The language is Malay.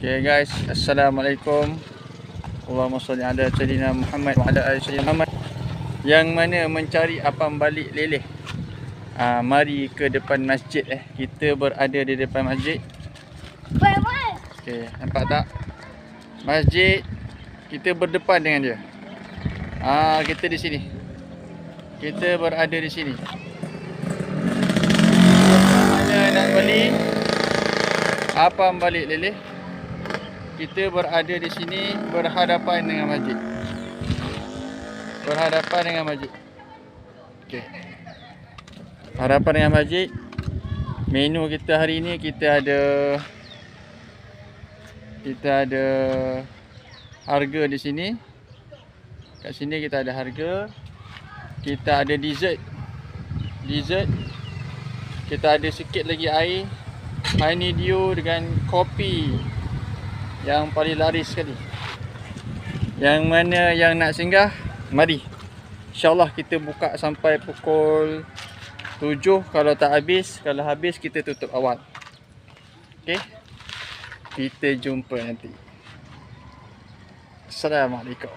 Okay guys, Assalamualaikum. Allahumma salli ala sayyidina Muhammad wa ala ali sayyidina Muhammad. Yang mana mencari apam balik leleh. Mari ke depan masjid. Kita berada di depan masjid. Okay, nampak tak? Masjid kita berdepan dengan dia. Kita di sini. Kita berada di sini. Mana nak beli apam balik leleh? Kita berada di sini berhadapan dengan masjid. Berhadapan dengan masjid. Okey. Hadapan dengan masjid. Menu kita hari ini kita ada harga di sini. Kat sini kita ada harga. Kita ada dessert. Kita ada sikit lagi air. Honeydew dengan kopi yang paling laris sekali. Yang mana yang nak singgah, mari. InsyaAllah kita buka sampai pukul 7. Kalau tak habis, kalau habis kita tutup awal. Okay, kita jumpa nanti. Assalamualaikum.